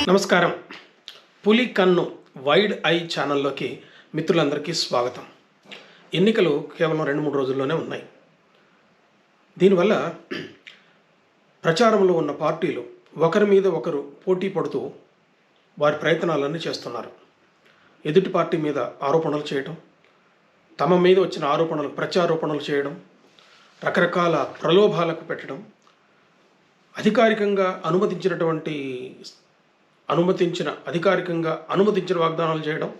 నమస్కారం. పులి కన్ను వైడ్ ఐ ఛానల్లోకి మిత్రులందరికీ స్వాగతం. ఎన్నికలు కేవలం 2-3 రోజుల్లోనే ఉన్నాయి. దీనివల్ల ప్రచారంలో ఉన్న పార్టీలు ఒకరి మీద ఒకరు పోటీ పడుతూ వారి ప్రయత్నాలన్నీ చేస్తున్నారు. ఎదుటి పార్టీ మీద ఆరోపణలు చేయడం, తమ మీద వచ్చిన ఆరోపణలు ప్రత్యారోపణలు చేయడం, రకరకాల ప్రలోభాలకు పెట్టడం, అధికారికంగా అనుమతించిన వాగ్దానాలు చేయడం,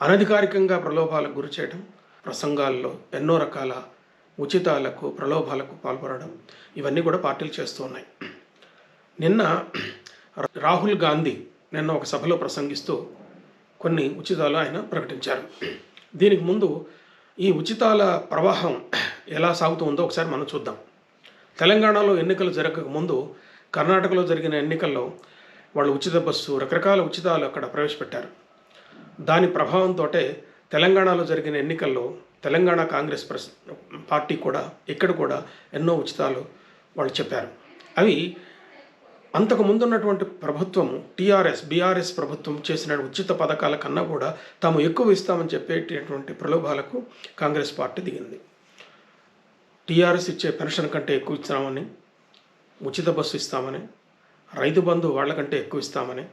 అనధికారికంగా ప్రలోభాలకు గురి చేయడం, ప్రసంగాల్లో ఎన్నో రకాల ఉచితాలకు ప్రలోభాలకు పాల్పడడం, ఇవన్నీ కూడా పార్టీలు చేస్తూ ఉన్నాయి. నిన్న రాహుల్ గాంధీ ఒక సభలో ప్రసంగిస్తూ కొన్ని ఉచితాలు ఆయన ప్రకటించారు. దీనికి ముందు ఈ ఉచితాల ప్రవాహం ఎలా సాగుతుందో ఒకసారి మనం చూద్దాం. తెలంగాణలో ఎన్నికలు జరగక ముందు కర్ణాటకలో జరిగిన ఎన్నికల్లో వాళ్ళు ఉచిత బస్సు, రకరకాల ఉచితాలు అక్కడ ప్రవేశపెట్టారు. దాని ప్రభావంతో తెలంగాణలో జరిగిన ఎన్నికల్లో తెలంగాణ కాంగ్రెస్ పార్టీ కూడా ఇక్కడ కూడా ఎన్నో ఉచితాలు వాళ్ళు చెప్పారు. అవి అంతకు ముందున్నటువంటి ప్రభుత్వం బీఆర్ఎస్ ప్రభుత్వం చేసిన ఉచిత పథకాల కన్నా కూడా తాము ఎక్కువ ఇస్తామని చెప్పేటటువంటి ప్రలోభాలకు కాంగ్రెస్ పార్టీ దిగింది. టీఆర్ఎస్ ఇచ్చే పెన్షన్ కంటే ఎక్కువ ఇస్తామని, ఉచిత బస్సు ఇస్తామని, రైతు బంధు వాళ్ళకంటే ఎక్కువ ఇస్తామని,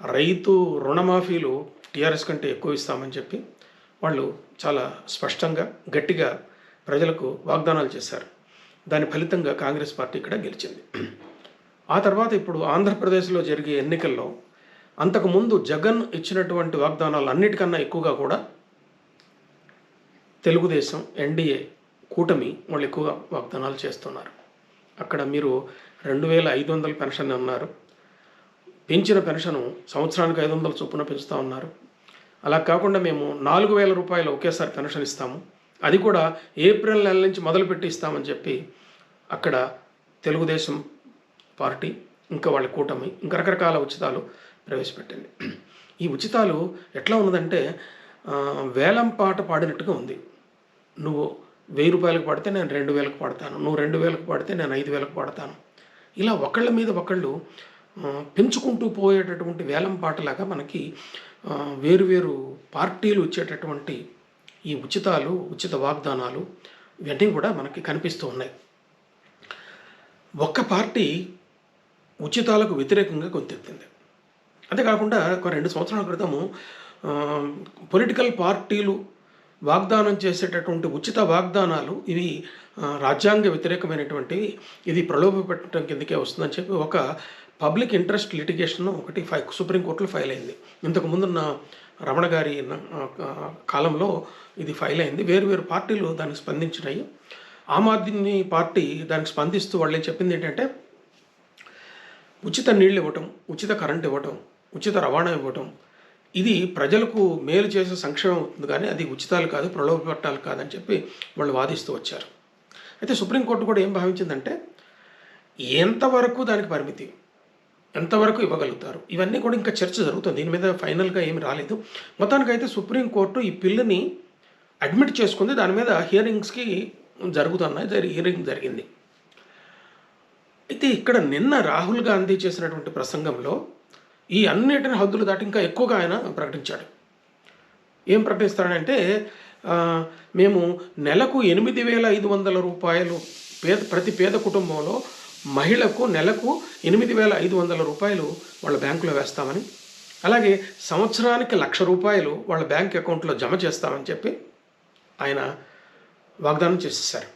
రైతు రుణమాఫీలు టీఆర్ఎస్ కంటే ఎక్కువ ఇస్తామని చెప్పి వాళ్ళు చాలా స్పష్టంగా గట్టిగా ప్రజలకు వాగ్దానాలు చేశారు. దాని ఫలితంగా కాంగ్రెస్ పార్టీ ఇక్కడ గెలిచింది. ఆ తర్వాత ఇప్పుడు ఆంధ్రప్రదేశ్లో జరిగే ఎన్నికల్లో అంతకుముందు జగన్ ఇచ్చినటువంటి వాగ్దానాలు అన్నిటికన్నా ఎక్కువగా కూడా తెలుగుదేశం ఎన్డీఏ కూటమి వాళ్ళు ఎక్కువగా వాగ్దానాలు చేస్తున్నారు. అక్కడ మీరు 2500 పెన్షన్ అన్నారు. పెంచిన పెన్షను సంవత్సరానికి 500 చొప్పున పెంచుతూ ఉన్నారు. అలా కాకుండా మేము 4000 రూపాయలు ఒకేసారి పెన్షన్ ఇస్తాము, అది కూడా ఏప్రిల్ నెల నుంచి మొదలుపెట్టి ఇస్తామని చెప్పి అక్కడ తెలుగుదేశం పార్టీ ఇంకా వాళ్ళ కూటమి ఇంకా రకరకాల ఉచితాలు ప్రవేశపెట్టింది. ఈ ఉచితాలు ఎట్లా ఉన్నదంటే వేలం పాట పాడినట్టుగా ఉంది. నువ్వు 1000 రూపాయలకు పడితే నేను 2000కు పడతాను, నువ్వు 2000కు పడితే నేను 5000కు పడతాను. ఇలా ఒకళ్ళ మీద ఒకళ్ళు పెంచుకుంటూ పోయేటటువంటి వేలం పాటలాగా మనకి వేరువేరు పార్టీలు ఇచ్చేటటువంటి ఈ ఉచితాలు, ఉచిత వాగ్దానాలు ఇవన్నీ కూడా మనకి కనిపిస్తూ ఉన్నాయి. ఒక్క పార్టీ ఉచితాలకు వ్యతిరేకంగా గొంతెత్తింది. అంతేకాకుండా ఒక 2 సంవత్సరాల క్రితము పొలిటికల్ పార్టీలు వాగ్దానం చేసేటటువంటి ఉచిత వాగ్దానాలు ఇవి రాజ్యాంగ వ్యతిరేకమైనటువంటివి, ఇది ప్రలోభ పెట్టడం కిందకే వస్తుందని చెప్పి ఒక పబ్లిక్ ఇంట్రెస్ట్ లిటిగేషన్ ఒకటి సుప్రీంకోర్టులో ఫైల్ అయింది. ఇంతకుముందున్న రమణ గారి కాలంలో ఇది ఫైల్ అయింది. వేరు పార్టీలు దానికి స్పందించినాయి. ఆమ్ ఆద్మీ పార్టీ దానికి స్పందిస్తూ వాళ్ళు చెప్పింది ఏంటంటే ఉచిత నీళ్ళు ఇవ్వటం, ఉచిత కరెంట్ ఇవ్వటం, ఉచిత రవాణా ఇవ్వటం, ఇది ప్రజలకు మేలు చేసే సంక్షేమం అవుతుంది, కానీ అది ఉచితాలు కాదు, ప్రలోభ పెట్టాలి కాదని చెప్పి వాళ్ళు వాదిస్తూ వచ్చారు. అయితే సుప్రీంకోర్టు కూడా ఏం భావించిందంటే ఎంతవరకు దానికి పరిమితి, ఎంతవరకు ఇవ్వగలుగుతారు, ఇవన్నీ కూడా ఇంకా చర్చ జరుగుతుంది. దీని మీద ఫైనల్గా ఏమి రాలేదు. మొత్తానికైతే సుప్రీంకోర్టు ఈ బిల్లుని అడ్మిట్ చేసుకుంది. దాని మీద హియరింగ్స్కి హియరింగ్ జరిగింది. అయితే ఇక్కడ నిన్న రాహుల్ గాంధీ చేసినటువంటి ప్రసంగంలో ఈ అన్నిటిని హద్దులు దాటి ఇంకా ఎక్కువగా ఆయన ప్రకటించాడు. ఏం ప్రకటిస్తాడంటే మేము నెలకు 8500 రూపాయలు ప్రతి పేద కుటుంబంలో మహిళకు నెలకు 8500 రూపాయలు వాళ్ళ బ్యాంకులో వేస్తామని, అలాగే సంవత్సరానికి 1,00,000 రూపాయలు వాళ్ళ బ్యాంక్ అకౌంట్లో జమ చేస్తామని చెప్పి ఆయన వాగ్దానం చేసేసారు.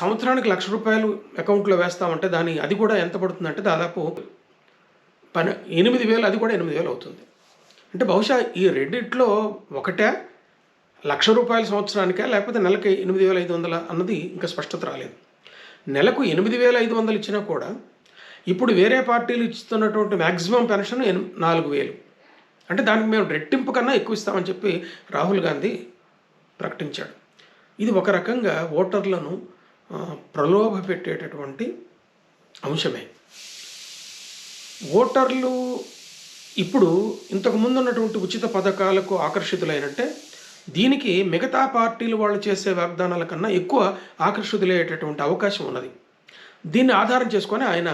సంవత్సరానికి 1,00,000 రూపాయలు అకౌంట్లో వేస్తామంటే అది కూడా ఎంత పడుతుందంటే దాదాపు 8,000, అది కూడా 8,000 అవుతుంది. అంటే బహుశా ఈ రెండిట్లో ఒకటే 1,00,000 రూపాయల సంవత్సరానికే లేకపోతే నెలకి 8,500 అన్నది ఇంకా స్పష్టత రాలేదు. నెలకు 8,500 ఇచ్చినా కూడా ఇప్పుడు వేరే పార్టీలు ఇస్తున్నటువంటి మ్యాక్సిమం పెన్షన్ 4,000. అంటే దానికి మేము రెట్టింపు కన్నా ఎక్కువ ఇస్తామని చెప్పి రాహుల్ గాంధీ ప్రకటించాడు. ఇది ఒక రకంగా ఓటర్లను ప్రలోభ పెట్టేటటువంటి అంశమే. ఓటర్లు ఇప్పుడు ఇంతకుముందు ఉన్నటువంటి ఉచిత పథకాలకు ఆకర్షితులైనట్టే దీనికి మిగతా పార్టీలు వాళ్ళు చేసే వాగ్దానాల కన్నా ఎక్కువ ఆకర్షితులయ్యేటటువంటి అవకాశం ఉన్నది. దీన్ని ఆధారం చేసుకొని ఆయన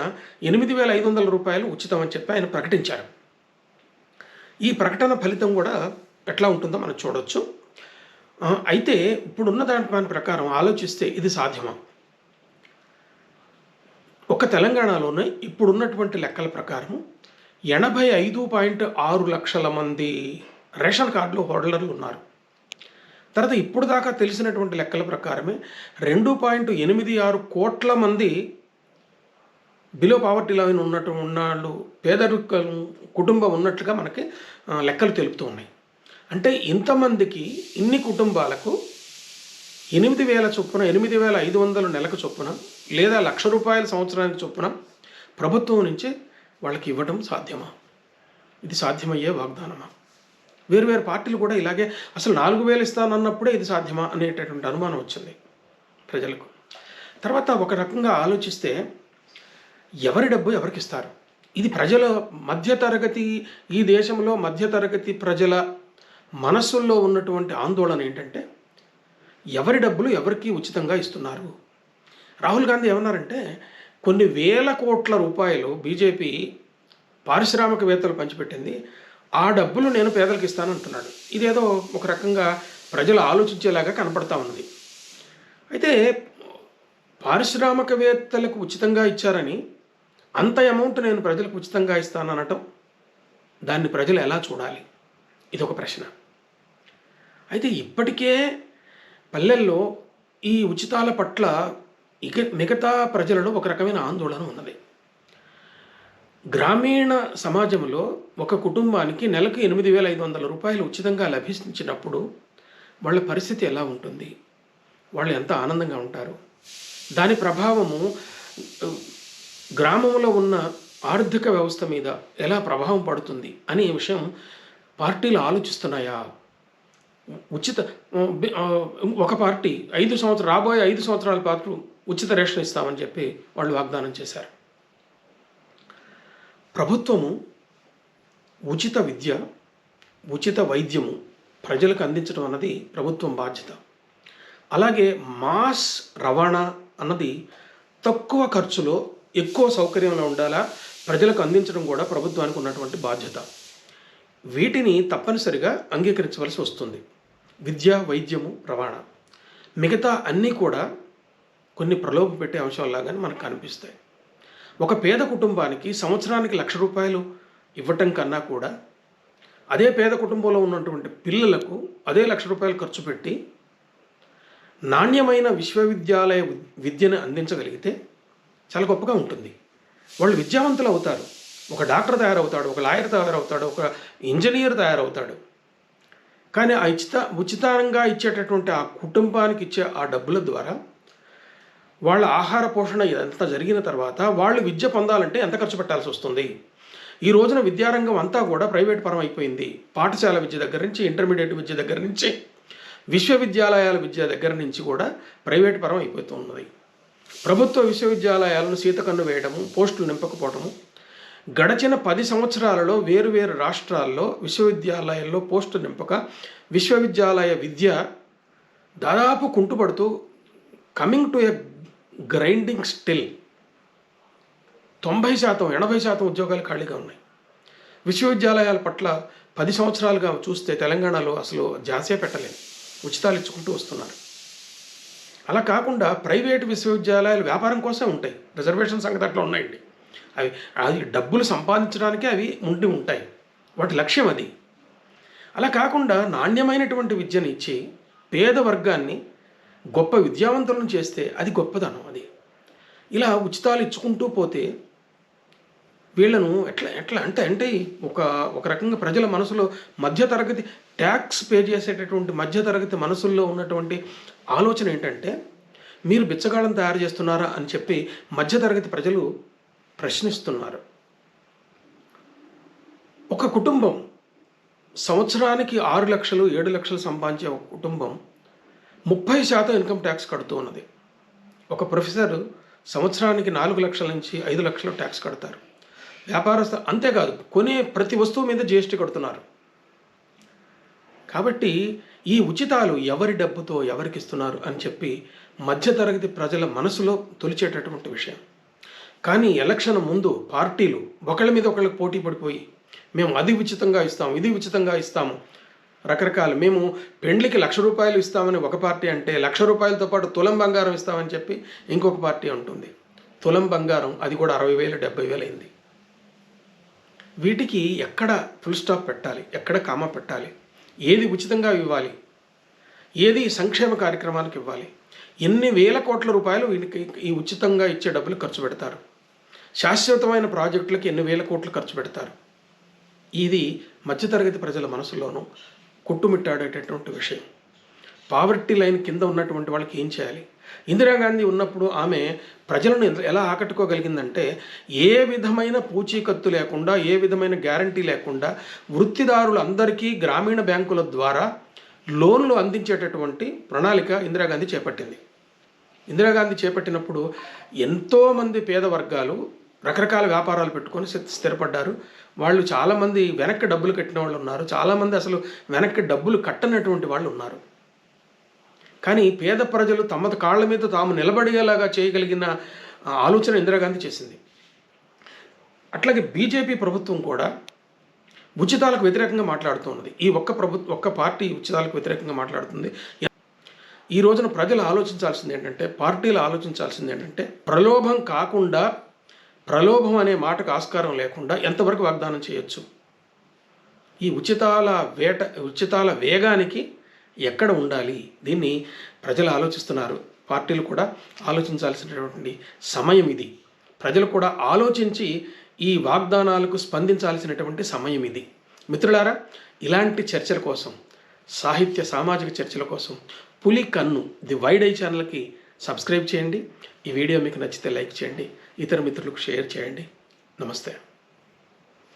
8,500 రూపాయలు ఉచితం అని చెప్పి ఆయన ప్రకటించారు. ఈ ప్రకటన ఫలితం కూడా ఎట్లా ఉంటుందో మనం చూడవచ్చు. అయితే ఇప్పుడున్న దాని ప్రకారం ఆలోచిస్తే ఇది సాధ్యమా? ఒక తెలంగాణలోనే ఇప్పుడున్నటువంటి లెక్కల ప్రకారం 85.6 లక్షల మంది రేషన్ కార్డులు హోల్డర్లు ఉన్నారు. తర్వాత ఇప్పుడు దాకా తెలిసినటువంటి లెక్కల ప్రకారమే 2.86 కోట్ల మంది బిలో పావర్టీ లైన్ ఉన్నాళ్ళు, పేదరికం కుటుంబం ఉన్నట్లుగా మనకి లెక్కలు తెలుపుతూ ఉన్నాయి. అంటే ఇంతమందికి, ఇన్ని కుటుంబాలకు 8,000 చొప్పున, 8,500 నెలకు చొప్పున, లేదా ₹1,00,000 సంవత్సరానికి చొప్పున ప్రభుత్వం నుంచి వాళ్ళకి ఇవ్వడం సాధ్యమా? ఇది సాధ్యమయ్యే వాగ్దానమా? వేరు పార్టీలు కూడా ఇలాగే అసలు 4,000 ఇస్తానన్నప్పుడే ఇది సాధ్యమా అనేటటువంటి అనుమానం వచ్చింది ప్రజలకు. తర్వాత ఒక రకంగా ఆలోచిస్తే ఎవరి డబ్బు ఎవరికి ఇస్తారు? ఇది ప్రజల మధ్యతరగతి, ఈ దేశంలో మధ్యతరగతి ప్రజల మనస్సుల్లో ఉన్నటువంటి ఆందోళన ఏంటంటే ఎవరి డబ్బులు ఎవరికి ఉచితంగా ఇస్తున్నారు? రాహుల్ గాంధీ ఏమన్నారంటే కొన్ని వేల కోట్ల రూపాయలు బీజేపీ పారిశ్రామికవేత్తలు పంచిపెట్టింది, ఆ డబ్బులు నేను పేదలకు ఇస్తానంటున్నాడు. ఇదేదో ఒక రకంగా ప్రజలు ఆలోచించేలాగా కనపడతా ఉన్నది. అయితే పారిశ్రామికవేత్తలకు ఉచితంగా ఇచ్చారని అంత అమౌంట్ నేను ప్రజలకు ఉచితంగా ఇస్తాననటం, దాన్ని ప్రజలు ఎలా చూడాలి? ఇది ఒక ప్రశ్న. అయితే ఇప్పటికే పల్లెల్లో ఈ ఉచితాల పట్ల మిగతా ప్రజలలో ఒక రకమైన ఆందోళన ఉన్నది. గ్రామీణ సమాజంలో ఒక కుటుంబానికి నెలకు 8,500 రూపాయలు ఉచితంగా లభించినప్పుడు వాళ్ళ పరిస్థితి ఎలా ఉంటుంది? వాళ్ళు ఎంత ఆనందంగా ఉంటారు? దాని ప్రభావము గ్రామంలో ఉన్న ఆర్థిక వ్యవస్థ మీద ఎలా ప్రభావం పడుతుంది అనే విషయం పార్టీలు ఆలోచిస్తున్నాయా? ఒక పార్టీ రాబోయే 5 సంవత్సరాల పాటు ఉచిత రేషన్ ఇస్తామని చెప్పి వాళ్ళు వాగ్దానం చేశారు. ప్రభుత్వము ఉచిత విద్య, ఉచిత వైద్యము ప్రజలకు అందించడం అన్నది ప్రభుత్వం బాధ్యత. అలాగే మాస్ రవాణా అన్నది తక్కువ ఖర్చులో ఎక్కువ సౌకర్యంలో ఉండాలా, ప్రజలకు అందించడం కూడా ప్రభుత్వానికి ఉన్నటువంటి బాధ్యత. వీటిని తప్పనిసరిగా అంగీకరించవలసి వస్తుంది. విద్య, వైద్యము, రవాణా, మిగతా అన్నీ కూడా కొన్ని ప్రలోభ పెట్టే అంశాల్లాగానే మనకు కనిపిస్తాయి. ఒక పేద కుటుంబానికి సంవత్సరానికి ₹1,00,000 ఇవ్వటం కన్నా కూడా అదే పేద కుటుంబంలో ఉన్నటువంటి పిల్లలకు అదే ₹1,00,000 ఖర్చు పెట్టి నాణ్యమైన విశ్వవిద్యాలయ విద్యను అందించగలిగితే చాలా గొప్పగా ఉంటుంది. వాళ్ళు విద్యావంతులు అవుతారు. ఒక డాక్టర్ తయారవుతాడు, ఒక లాయర్ తయారవుతాడు, ఒక ఇంజనీర్ తయారవుతాడు. కానీ ఆ ఉచితంగా ఇచ్చేటటువంటి ఆ కుటుంబానికి ఇచ్చే ఆ డబ్బుల ద్వారా వాళ్ళ ఆహార పోషణ ఇదంతా జరిగిన తర్వాత వాళ్ళు విద్య పొందాలంటే ఎంత ఖర్చు పెట్టాల్సి వస్తుంది? ఈ రోజున విద్యారంగం అంతా కూడా ప్రైవేట్ పరం అయిపోయింది. పాఠశాల విద్య దగ్గర నుంచి, ఇంటర్మీడియట్ విద్య దగ్గర నుంచి, విశ్వవిద్యాలయాల విద్య దగ్గర నుంచి కూడా ప్రైవేట్ పరం అయిపోతూ ఉన్నది. ప్రభుత్వ విశ్వవిద్యాలయాలను సీతకన్ను వేయడము, పోస్టులు నింపకపోవడము, గడచిన 10 సంవత్సరాలలో వేరువేరు రాష్ట్రాల్లో విశ్వవిద్యాలయాల్లో పోస్టు నింపక విశ్వవిద్యాలయ విద్య దాదాపు కుంటుపడుతూ coming to a grinding still. 90%, 80% ఉద్యోగాలు ఖాళీగా ఉన్నాయి. విశ్వవిద్యాలయాల పట్ల 10 సంవత్సరాలుగా చూస్తే తెలంగాణలో అసలు జాసే పెట్టలేదు, ఉచితాలు ఇచ్చుకుంటూ వస్తున్నారు. అలా కాకుండా ప్రైవేటు విశ్వవిద్యాలయాలు వ్యాపారం కోసం ఉంటాయి. రిజర్వేషన్ సంగతి అట్లా ఉన్నాయండి. అవి డబ్బులు సంపాదించడానికే అవి ఉంటాయి, వాటి లక్ష్యం అది. అలా కాకుండా నాణ్యమైనటువంటి విద్యను ఇచ్చి పేద వర్గాన్ని గొప్ప విద్యావంతులను చేస్తే అది గొప్పదనం. అది ఇలా ఉచితాలు ఇచ్చుకుంటూ పోతే వీళ్ళను ఎట్లా అంటే ఒక రకంగా ప్రజల మనసులో మధ్యతరగతి ట్యాక్స్ పే చేసేటటువంటి మధ్యతరగతి మనసుల్లో ఉన్నటువంటి ఆలోచన ఏంటంటే మీరు బిచ్చగాళ్ళను తయారు చేస్తున్నారా అని చెప్పి మధ్యతరగతి ప్రజలు ప్రశ్నిస్తున్నారు. ఒక కుటుంబం సంవత్సరానికి 6 లక్షలు 7 లక్షలు సంపాదించే ఒక కుటుంబం 30% ఇన్కమ్ ట్యాక్స్ కడుతూ ఉన్నది. ఒక ప్రొఫెసర్ సంవత్సరానికి 4 లక్షల నుంచి 5 లక్షలు ట్యాక్స్ కడతారు. వ్యాపారస్తు అంతేకాదు, కొనే ప్రతి వస్తువు మీద జీఎస్టీ కడుతున్నారు. కాబట్టి ఈ ఉచితాలు ఎవరి డబ్బుతో ఎవరికి ఇస్తున్నారు అని చెప్పి మధ్యతరగతి ప్రజల మనసులో తొలిచేటటువంటి విషయం. కానీ ఎలక్షన్ ముందు పార్టీలు ఒకళ్ళ మీద ఒకళ్ళకి పోటీ పడిపోయి మేము అది ఉచితంగా ఇస్తాము, ఇది ఉచితంగా ఇస్తాము, రకరకాలు, మేము పెండ్లికి ₹1,00,000 ఇస్తామని ఒక పార్టీ అంటే ₹1,00,000తో పాటు తులం బంగారం ఇస్తామని చెప్పి ఇంకొక పార్టీ ఉంటుంది. తులం బంగారం అది కూడా 60,000 70,000 అయింది. వీటికి ఎక్కడ ఫుల్ స్టాప్ పెట్టాలి, ఎక్కడ కామా పెట్టాలి, ఏది ఉచితంగా ఇవ్వాలి, ఏది సంక్షేమ కార్యక్రమాలకు ఇవ్వాలి, ఎన్ని వేల కోట్ల రూపాయలు వీటికి ఈ ఉచితంగా ఇచ్చే డబ్బులు ఖర్చు పెడతారు, శాశ్వతమైన ప్రాజెక్టులకు ఎన్ని వేల కోట్లు ఖర్చు పెడతారు, ఇది మధ్యతరగతి ప్రజల మనసులోనూ కొట్టుమిట్టాడేటటువంటి విషయం. పావర్టీ లైన్ కింద ఉన్నటువంటి వాళ్ళకి ఏం చేయాలి? ఇందిరాగాంధీ ఉన్నప్పుడు ఆమె ప్రజలను ఎలా ఆకట్టుకోగలిగిందంటే, ఏ విధమైన పూచీకత్తు లేకుండా, ఏ విధమైన గ్యారంటీ లేకుండా వృత్తిదారులందరికీ గ్రామీణ బ్యాంకుల ద్వారా లోన్లు అందించేటటువంటి ప్రణాళిక ఇందిరాగాంధీ చేపట్టింది. ఇందిరాగాంధీ చేపట్టినప్పుడు ఎంతోమంది పేద వర్గాలు రకరకాల వ్యాపారాలు పెట్టుకొని స్థిరపడ్డారు. వాళ్ళు చాలామంది వెనక్కి డబ్బులు కట్టిన వాళ్ళు ఉన్నారు, చాలామంది అసలు వెనక్కి డబ్బులు కట్టనటువంటి వాళ్ళు ఉన్నారు. కానీ పేద ప్రజలు తమ కాళ్ళ మీద తాము నిలబడేలాగా చేయగలిగిన ఆలోచన ఇందిరాగాంధీ చేసింది. అట్లాగే బీజేపీ ప్రభుత్వం కూడా ఉచితాలకు వ్యతిరేకంగా మాట్లాడుతున్నది. ఈ ఒక్క పార్టీ ఉచితాలకు వ్యతిరేకంగా మాట్లాడుతుంది. ఈ రోజున ప్రజలు ఆలోచించాల్సింది ఏంటంటే, పార్టీలు ఆలోచించాల్సింది ఏంటంటే, ప్రలోభం కాకుండా, ప్రలోభం అనే మాటకు ఆస్కారం లేకుండా ఎంతవరకు వాగ్దానం చేయొచ్చు, ఈ ఉచితాల వేగానికి ఎక్కడ ఉండాలి, దీన్ని ప్రజలు ఆలోచిస్తున్నారు. పార్టీలు కూడా ఆలోచించాల్సినటువంటి సమయం ఇది. ప్రజలు కూడా ఆలోచించి ఈ వాగ్దానాలకు స్పందించాల్సినటువంటి సమయం ఇది. మిత్రులారా, ఇలాంటి చర్చల కోసం, సాహిత్య సామాజిక చర్చల కోసం పులి కన్ను ది వైడ్ ఐ ఛానల్కి సబ్స్క్రైబ్ చేయండి. ఈ వీడియో మీకు నచ్చితే లైక్ చేయండి, ఇతర మిత్రులకు షేర్ చేయండి. నమస్తే.